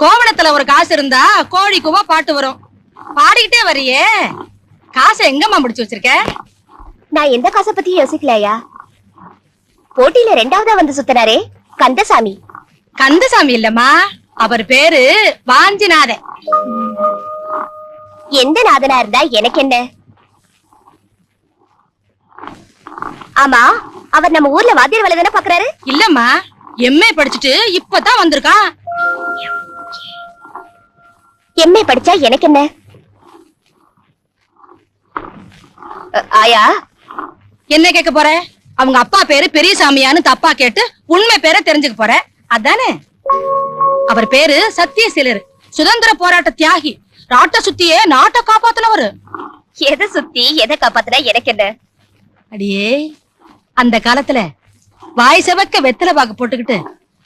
கோவணத்துல ஒரு காசு இருந்தா கோழி கூவா பாட்டு வரும். பாடிக்கிட்டே வரியே, காசை எங்கம்மா முடிச்சு வச்சிருக்க? நான் எந்த காசை பத்தி யோசிக்கலையா. போட்டியில 2வதா வந்து சுத்தினாரே கந்தசாமி. கந்தசாமி இல்லம்மா, அவர் பேரு வாஞ்சிநாதன். எந்த நாதனா இருந்தா எனக்கு என்ன? ஆமா, அவர் நம்ம ஊர்ல வாத்தியார் வேலை தானே பாக்குறாரு. இல்லம்மா, எம்ஏ படிச்சுட்டு இப்பதான் வந்திருக்கான். எம்ஏ படிச்சா எனக்கு என்ன? ஆயா, என்ன கேட்க போற? அவங்க அப்பா பேரு பெரியசாமியான்னு தப்பா கேட்டு உண்மை பேரை தெரிஞ்சுக்க போற அதானே? அவர் பேரு சத்தியசீலர், சுதந்திர போராட்ட தியாகி. நாட்டை சுத்தியே நாட்டை காப்பாத்தினவரு. எதை சுத்தி எதை காப்பாத்தினா எனக்கு என்ன? அடியே, அந்த காலத்துல வாய் செவக்க வெத்தலை பாக்கு போட்டுக்கிட்டு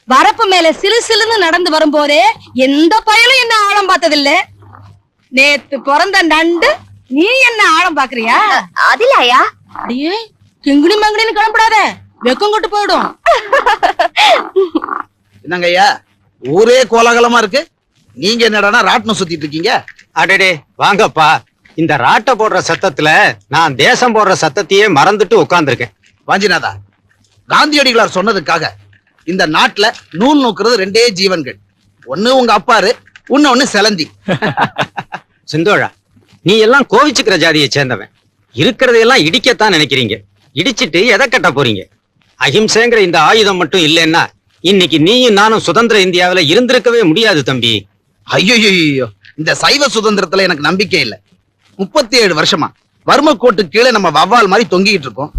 வரப்பு மேல சிலு சிலுன்னு நடந்து வரும்போதே எந்த பயனும் என்ன ஆழம் பார்த்ததில்ல. நேத்து பிறந்த நண்டு நீ என்ன ஆழம் பாக்குறியா? அதுல ஆயா, அடியே கிங்குனி மங்குனின்னு கிளம்பிடாத, வெக்கம் கொட்டு போயிடும். என்னங்க ஐயா, ஊரே கோலாகலமா இருக்கு, நீங்க என்னடானா ராட்டினம் சுத்திட்டு இருக்கீங்க? அடடே வாங்கப்பா, இந்த ராட்டை போடுற சத்தத்துல நான் தேசம் போடுற சத்தத்தையே மறந்துட்டு உட்கார்ந்துருக்கேன். வாஞ்சிநாதா, காந்தியடிகளார் சொன்னதுக்காக இந்த நாட்டுல நூல் நூக்குறது 2 ஜீவன்கள். ஒண்ணு உங்க அப்பாரு, ஒண்ணு செலந்தி. சிந்தோழா, நீ எல்லாம் கோவிச்சுக்கிற ஜாதியை சேர்ந்தவன். இருக்கிறதையெல்லாம் இடிக்கத்தான் நினைக்கிறீங்க. இடிச்சிட்டு எதை கட்ட போறீங்க? அஹிம்சைங்கிற இந்த ஆயுதம் மட்டும் இல்லைன்னா இன்னைக்கு நீயும் நானும் சுதந்திர இந்தியாவில இருந்திருக்கவே முடியாது தம்பி. ஐயோ, இந்த சைவ சுதந்திரத்துல எனக்கு நம்பிக்கை இல்லை. 37 வருஷமா வறும கோட்டு கீழே நம்ம வவ்வால் மாதிரி தொங்கிட்டு இருக்கோம்.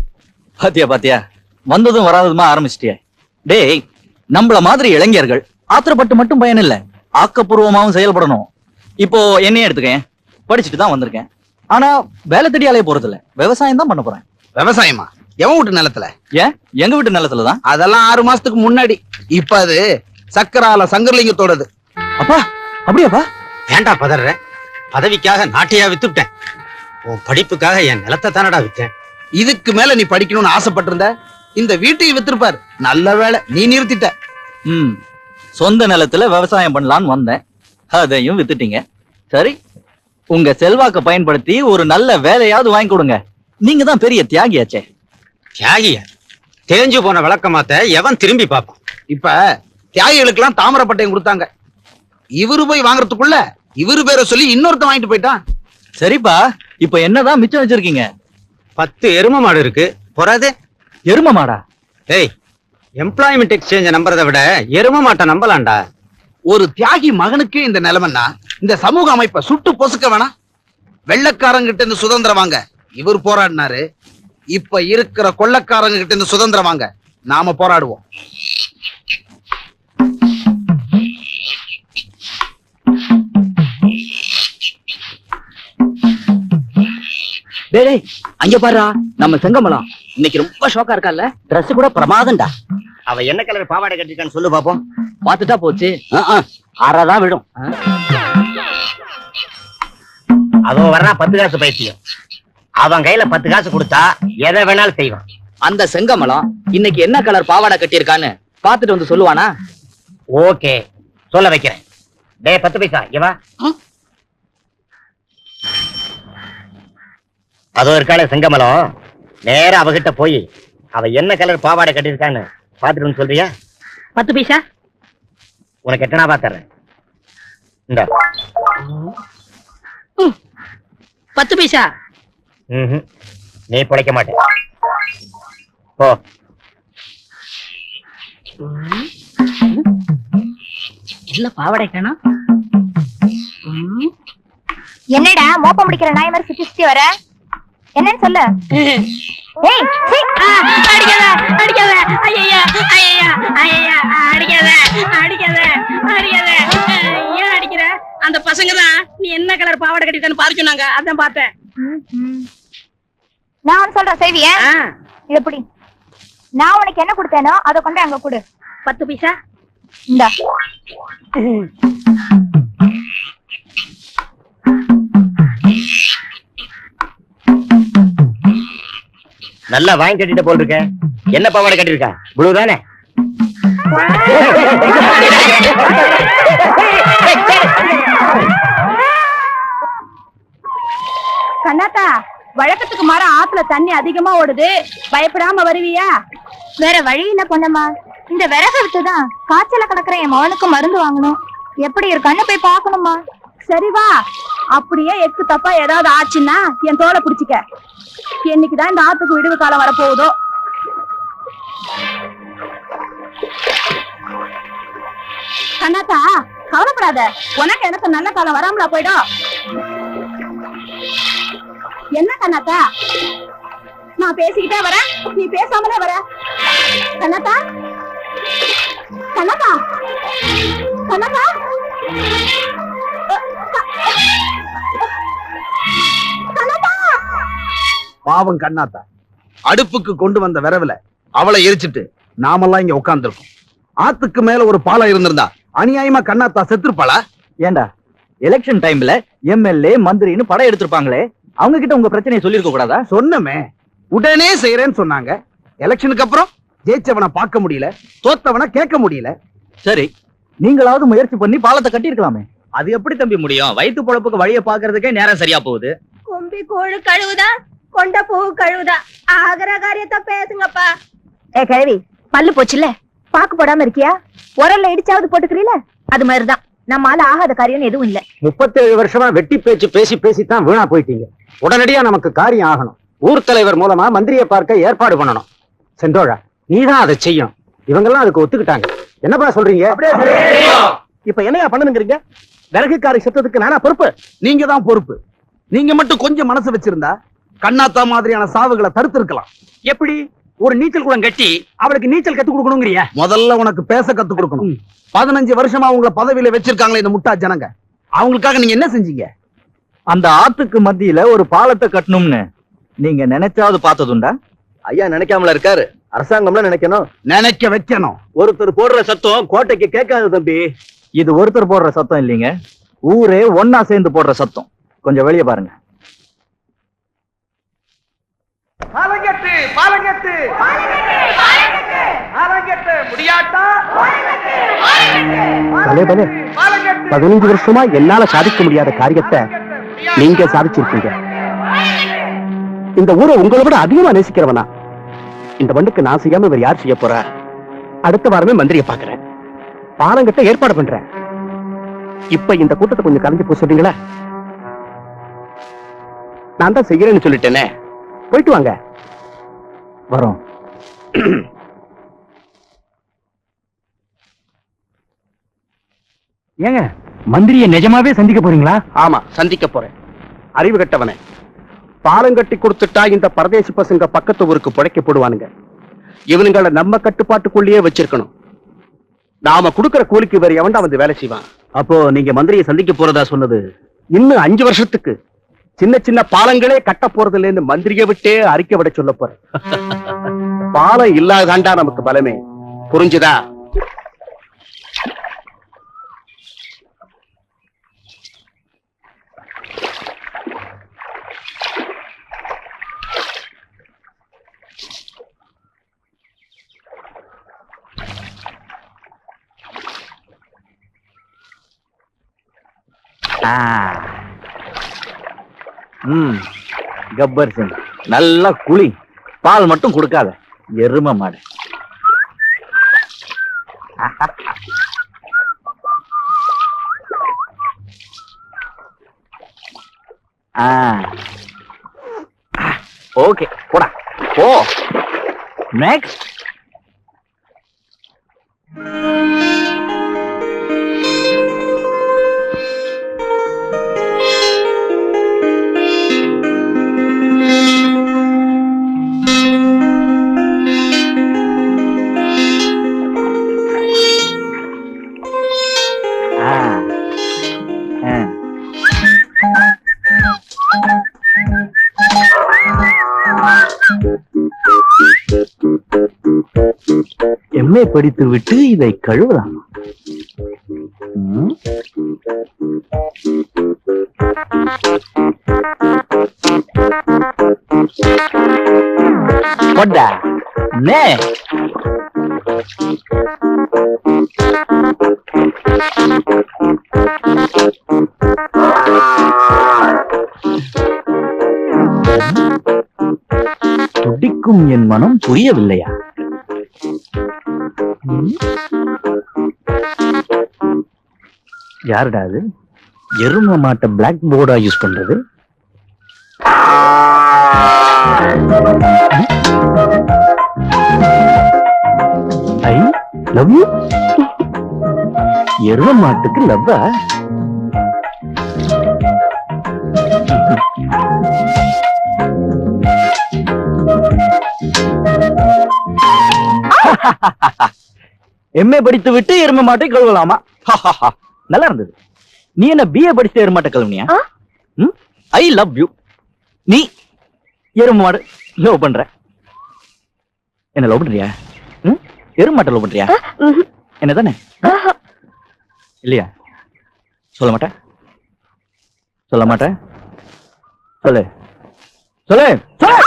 பாத்தியா வந்ததும் வராததுமா ஆரம்பிச்சிட்டியா? டேய், நம்மள மாதிரி இளைஞர்கள் ஆத்திரப்பட்டு மட்டும் பயன் இல்ல, ஆக்கப்பூர்வமாவும் செயல்படணும். இப்போ என்னையே எடுத்துக்கேன், படிச்சுட்டு தான் வந்திருக்கேன். ஆனா வேலை தேடி அலைய போறது இல்ல, விவசாயம் தான் பண்ண போறேன். விவசாயமா? எவன் வீட்டு நிலத்துல? ஏன், எங்க வீட்டு நிலத்துலதான். அதெல்லாம் 6 மாசத்துக்கு முன்னாடி. இப்ப அது சக்கரால சங்கர்லிங்கத்தோடது. அப்பா, அப்படியாப்பா? ஏண்டா பதற? பதவிக்காக நாட்டையா வித்துட்டேன், உன் படிப்புக்காக என் நிலத்தை தானடா வித்தேன். இதுக்கு மேல நீ படிக்கணும்னு ஆசைப்பட்டிருந்த இந்த வீட்டையும் வித்திருப்பாரு. நல்ல வேலை நீ நிறுத்திட்ட. சொந்த நிலத்துல விவசாயம் பண்ணலான்னு வந்தேன், அதையும் வித்துட்டீங்க. சரி, உங்க செல்வாக்க பயன்படுத்தி ஒரு நல்ல வேலையாவது வாங்கி கொடுங்க. நீங்க தான் பெரிய தியாகியாச்சே. தியாகியா? தேஞ்சு போன விளக்கமாத்த எவன் திரும்பி பார்ப்பான்? இப்ப தியாகிகளுக்கு எல்லாம் தாமரப்பட்டையும் கொடுத்தாங்க. இவரு போய் வாங்குறதுக்குள்ள இவரு பேரை சொல்லி இன்னொருத்த வாங்கிட்டு போயிட்டான். சரிப்பா, இப்ப என்னதான் மிச்சம் வச்சிருக்கீங்க? 10 எரும மாடு இருக்கு. போறாது? எரும மாடா? ஏய், எம்ப்ளாய்மெண்ட் எக்ஸ்சேஞ்ச நம்புறதை விட எரும மாட்டை நம்பலாம்டா. ஒரு தியாகி மகனுக்கு இந்த நிலைமைன்னா இந்த சமூக அமைப்பை சுட்டு பொசுக்க வேணாம். வெள்ளக்காரங்கிட்ட இருந்து சுதந்திரம் வாங்க இவர் போராடினாரு. இப்ப இருக்கிற கொள்ளக்காரங்க கிட்ட இருந்து சுதந்திரம் வாங்க நாம போராடுவோம். டேய், அங்க பாருடா, நம்ம செங்கமலம் இன்னைக்கு ரொம்ப ஷோக்கா இருக்கால. Dress கூட பிரமாதம்டா. அவ என்ன கலர் பாவாடை கட்டிருக்கான்னு சொல்லு பாப்போம். பாத்துட்டா போச்சு, ஆறாதான் விடும். அவன் வர்றா 10 காசு பைத்தியம். அவன் கையில 10 காசு கொடுத்தா எதை வேணாலும் செய்வான். அந்த செங்கமலம் இன்னைக்கு என்ன கலர் பாவாடை கட்டியிருக்கான்னு பாத்துட்டு வந்து சொல்லுவானா? ஓகே, சொல்ல வைக்கிறேன். டேய் 10 பைசா இங்க வா. அதோ இருக்காள செங்கமலம், நேரா அவகிட்ட போய் அவ என்ன கலர் பாவாடை கட்டிருக்கான்னு பாத்துட்டு வந்து சொல்றியா? 10 பைசா உனக்கு எட்டனா பாத்துறேன். இந்த 10 பைசா நீ பிழைக்க மாட்டே. போ. இல்ல பாவாடை காணோம். என்னடா மோப்ப முடிக்கிற நாய் மாதிரி சுத்தி சுத்தி வர? என்னன்னு சொல்லு. ஏய், அடிக்காத அடிக்காத, ஐயா ஐயா ஐயா, அடிக்காத அடிக்காத அடிக்காத. ஏன் அடிக்கிற? அந்த பசங்க தான் நீ என்ன கலர் பாவாடை கட்டிருக்கான்னு பாரு சொன்னாங்க, அதான் பார்த்தேன். நான் சொல்றேன் செய்வியா? எப்படி? நான் உனக்கு என்ன கொடுத்தேனோ அதை கொண்டு அங்க கொடு. 10 பைசா இந்தா. நல்லா வாங்கி கட்டிட்டு போல் இருக்க. என்ன பாவாடை கட்டிருக்கா? ப்ளூ தானே? கண்ணாத்தா, வழக்கத்துக்கு மாற ஆத்துல தண்ணி அதிகமா ஓடுது, பயப்படாம வருவியா? வேற வழி இல்ல பொண்ணம்மா. இந்த விறகு விட்டுதான் காய்ச்சல கிடக்குற என் மகனுக்கு மருந்து வாங்கணும். எப்படி இருக்கான்னு போய் பாக்கணுமா? சரி வா. அப்படியே எக்கு தப்பா ஏதாவது ஆச்சுன்னா என் தோலை பிடிச்சிக்க. என்னைக்குதான் இந்த ஆத்துக்கு விடுவு காலம் வரப்போகுதோ. கண்ணாத்தா, கவலைப்படாத. உனக்கு எனக்கு நல்ல காலம் வராமலா போயிடும். என்ன கண்ணாத்தா, நான் பேசிக்கிட்டே வரேன், நீ பேசாமலே வர. கண்ணாத்தா, கண்ணாத்தா, கண்ணாத்தா, கண்ணாத்தா. பாவம் கண்ணாத்தா, அடுப்புக்கு கொண்டு வந்த விரவுல அவளை எரிச்சிட்டு நாமெல்லாம் இங்க உட்கார்ந்துருக்கோம். ஆத்துக்கு மேல ஒரு பாலம் இருந்திருந்தா அநியாயமா கண்ணாத்தா செத்துருப்பாளா? ஏண்டா எலெக்ஷன் டைம்ல எம்எல்ஏ மந்திரின்னு படம் எடுத்திருப்பாங்களே, அவங்க கிட்ட உங்க பிரச்சனையை சொல்லிருக்க கூடாதா? சொன்னமே, உடனே செய்யறேன்னு சொன்னாங்க. எலெக்ஷனுக்கு அப்புறம் ஜெயிச்சவனை பார்க்க முடியல, தோத்தவனை கேட்க முடியல. சரி, நீங்களாவது முயற்சி பண்ணி பாலத்தை கட்டி இருக்கலாமே. அது எப்படி தம்பி முடியும்? வயிற்று பொழப்புக்கு வழிய பாக்குறதுக்கே நேரம் சரியா போகுது. கும்பி கூழு கழுவுதா, கொண்ட பூ கழுவுதா, ஆகிற காரியத்தை பேசுங்கப்பா. ஏ கழுவி, பல்லு போச்சுல, பாக்கு போடாம இருக்கியா? உரல்ல இடிச்சாவது போட்டுக்கிறீல? அது மாதிரிதான் நம்மால ஆகாத காரியம் எதுவும் இல்ல. 37 வருஷமா வெட்டி பேச்சு பேசி பேசித்தான் வீணா போயிட்டீங்க. உடனடியா நமக்கு காரியம் ஆகணும். ஊர் தலைவர் மூலமா மந்திரியை பார்க்க ஏற்பாடு பண்ணணும். செந்தோழா, நீதான் அதை செய்யணும். இவங்கெல்லாம் அதுக்கு ஒத்துக்கிட்டாங்க. என்னப்பா சொல்றீங்க? இப்ப என்னையா பண்ணணுங்கிறீங்க? விறகுக்காரி செத்ததுக்கு நானா பொறுப்பு? நீங்க தான் பொறுப்பு. நீங்க மட்டும் கொஞ்சம் மனசு வச்சிருந்தா கண்ணாத்தா மாதிரியான சாவுகளை தடுத்திருக்கலாம். எப்படி? ஒரு நீச்சல் குளம் கட்டி அவளுக்கு நீச்சல் கத்து கொடுக்கணுங்கிறியா? முதல்ல உனக்கு பேச கத்து கொடுக்கணும். 15 வருஷமா உங்களை பதவியில வச்சிருக்காங்களே இந்த முட்டா ஜனங்க, அவங்களுக்காக நீங்க என்ன செஞ்சீங்க? அந்த ஆத்துக்கு மத்தியில ஒரு பாலத்தை கட்டணும்னு நீங்க நினைச்சாவது பார்த்ததுண்டா? ஐயா நினைக்காமல இருக்காரு, அரசாங்கம்ல நினைக்கணும். நினைக்க வைக்கணும். ஒருத்தர் போடுற சத்தம் கோட்டைக்கு கேட்காது தம்பி. இது ஒருத்தர் போடுற சத்தம் இல்லைங்க, ஊரே ஒன்னா சேர்ந்து போடுற சத்தம். கொஞ்சம் வெளியே பாருங்க. பாலங்கெட்டு பாலங்கெட்டு பாலங்கெட்டு முடியாட்டா. 15 வருஷமா என்னால சாதிக்க முடியாத காரியத்தை நீங்க சாதிச்சிருக்கீங்க. இந்த ஊரை உங்களை விட அதிகமா நேசிக்கிறவனா? இந்த மண்ணுக்கு நான் செய்யாம இவர் யார் செய்ய போறா? அடுத்த வாரமே மந்திரியை பாக்குறேன், பாலங்கட்ட ஏற்பாடு பண்றேன். இப்ப இந்த கூட்டத்தை கொஞ்சம் கலைஞ்சு போக சொல்றீங்களா? நான் தான் செய்யறேன்னு சொல்லிட்டேனே, போயிட்டு வாங்க. வரோம். ஏங்க, மந்திரியை நிஜமாவே சந்திக்க போறீங்களா? ஆமா, சந்திக்க போறேன். அறிவு கட்டவனே, பாலம் கட்டி கொடுத்துட்டா இந்த பரதேசி பசங்க பக்கத்து ஊருக்கு புடைக்க போடுவானுங்க. இவனுங்களை நம்ம கட்டுப்பாட்டுக்குள்ளேயே வச்சிருக்கணும். நாம கொடுக்கிற கூலிக்கு வேற எவன்டா வந்து வேலை செய்வான்? அப்போ நீங்க மந்திரியை சந்திக்க போறதா சொன்னது இன்னும் 5 வருஷத்துக்கு சின்ன சின்ன பாலங்களே கட்ட போறதுல இருந்து மந்திரியை விட்டே அறிக்கை விட சொல்ல போறேன். பாலம் இல்லாதாண்டா நமக்கு பலமே, புரிஞ்சுதா? கப்பர் சிங், நல்லா குளி, பால் மட்டும் கொடுக்காத, எரும மாடு. ஓகே, போடா போ. நெக்ஸ்ட். எம்ஏ படித்து விட்டு இதை கழுவலாம். போடா நே துடிக்கும் என் மனம் புரியவில்லையா? யாருடா அது? எரும மாட்ட பிளாக் போர்டா யூஸ் பண்றது? I love you. எரும மாட்டுக்கு லவ்வா? எம்ஏ படித்து விட்டு எரும மாட்டை கழுவலாமா? நல்லா இருந்தது. நீ என்ன பிஏ படிச்சு எரும மாட்டை கழுவுனியா? I love you. நீ எரும மாடு லவ் பண்ற. என்ன லவ் பண்றியா? எரும மாட்டை லவ் பண்றியா? என்னதானே? இல்லையா? சொல்ல மாட்டேன். சொல்ல மாட்டேன். சொல்லு சொல்லு சொல்லு.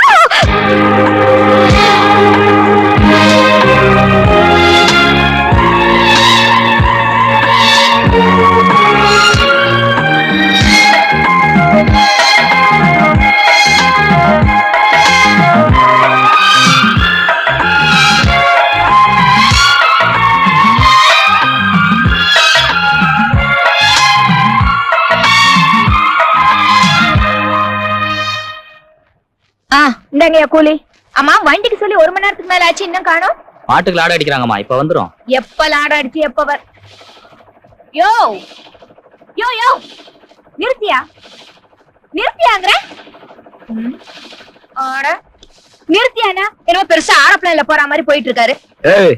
இந்தாங்கய்யா கூலி. அம்மா வண்டிக்கு சொல்லி 1 மணி நேரத்துக்கு மேல ஆச்சு, இன்னும் காணோம். மாட்டுக்கு லாட அடிக்கிறாங்கம்மா, இப்ப வந்துரும். எப்ப லாட அடிச்சு எப்ப யோ யோ யோ நிறுத்தியா நிறுத்தியாங்கிற? நிறுத்தியானா என்னமோ பெருசா ஆரோப்ளேன்ல போற மாதிரி போயிட்டு இருக்காரு. ஏய்,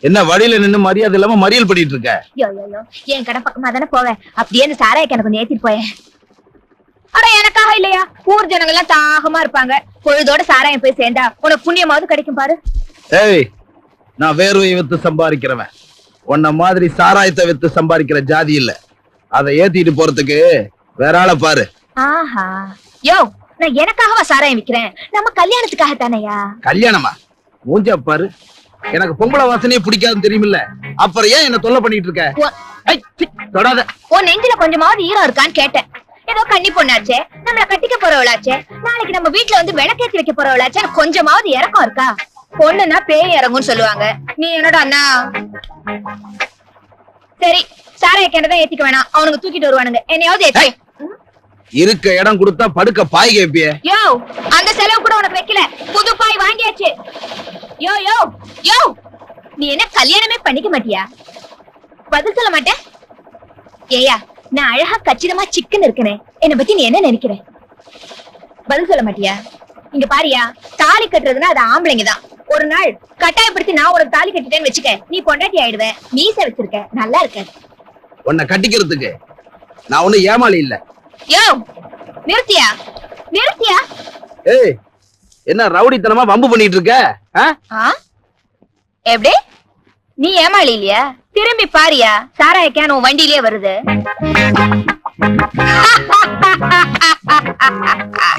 என்ன வழியில நின்னு மரியாதை இல்லாம மறியல் பண்ணிட்டு இருக்க? யோ யோ யோ என் கடை பக்கமா தானே போவேன், அப்படியே இந்த சாராய்க்கு எனக்கு கொஞ்சம் ஏத்திட்டு போயேன். அட எனக்காக இல்லையா, ஊர் ஜனங்க எல்லாம் தாகமா இருப்பாங்க. பொழுதோட சாராயம் போய் சேர்ந்தா உனக்கு புண்ணியமாவது கிடைக்கும் பாரு. ஏய், நான் வேர்வையை வித்து சம்பாதிக்கிறவன். உன்ன மாதிரி சாராயத்தை வித்து சம்பாதிக்கிற ஜாதி இல்ல. அதை ஏத்திட்டு போறதுக்கு வேற ஆளை பாரு. ஆஹா யோ, நான் எனக்காகவா சாராயம் விக்கிறேன், நம்ம கல்யாணத்துக்காக தானையா? கல்யாணமா? மூஞ்ச பாரு. எனக்கு பொம்பளை வாசனையே பிடிக்காதுன்னு தெரியுமில்ல, அப்புறம் ஏன் என்ன தொல்லை பண்ணிட்டு இருக்க? ஐய், சீ, தொடாத. உன் நெஞ்சில கொஞ்சமாவது ஈரம் இருக்கான்னு கேட்டேன். ஏதோ கன்னி பொண்ணாச்சே, நம்மள கட்டிக்க போறவளாச்சே, நாளைக்கு நம்ம வீட்டுல வந்து விளக்கேத்தி வைக்க போறவளாச்சே, கொஞ்சமாவது இறக்கம் இருக்கா? பொண்ணுன்னா பேய் இறங்கும்னு சொல்லுவாங்க. நீ என்னடா அண்ணா? சரி, சாராய கேண்டதான் ஏத்திக்க வேணாம், அவனுக்கு தூக்கிட்டு வருவானுங்க. என்னையாவது ஏத்தி இருக்க இடம் கொடுத்தா படுக்க பாய் கேப்பிய. யோ, அந்த செலவு கூட உனக்கு வைக்கல, புது பாய் வாங்கியாச்சு. யோ யோ யோ, நீ என்ன கல்யாணமே பண்ணிக்க மாட்டியா? பதில் சொல்ல மாட்டேன். ஏயா, நான் அழகா கச்சிதமா சிக்கன் இருக்கனே, என்னை பத்தி நீ என்ன நினைக்கிற? பதில் சொல்ல மாட்டியா? இங்க பாரியா, தாலி கட்டுறதுன்னா அது ஆம்பளைங்க தான். ஒரு நாள் கட்டாயப்படுத்தி நான் உனக்கு தாலி கட்டிட்டேன்னு வச்சுக்க, நீ பொண்டாட்டி ஆயிடுவ. மீச வச்சிருக்க, நல்லா இருக்க. உன்னை கட்டிக்கிறதுக்கு நான் ஒண்ணு ஏமாளி இல்ல. யோ, நிறுத்தியா நிறுத்தியா? ஏய், என்ன ரவுடித்தனமா வம்பு பண்ணிட்டு இருக்க? எப்படி? நீ ஏமாளி இல்லையா? திரும்பி பாரியா, சாராய கேன் உன் வண்டியிலே வருது.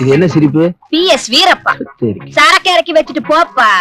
இது என்ன சிரிப்பு? PS வீரப்பா, சரி. சாராக்க இறக்கி வச்சுட்டு போப்பா.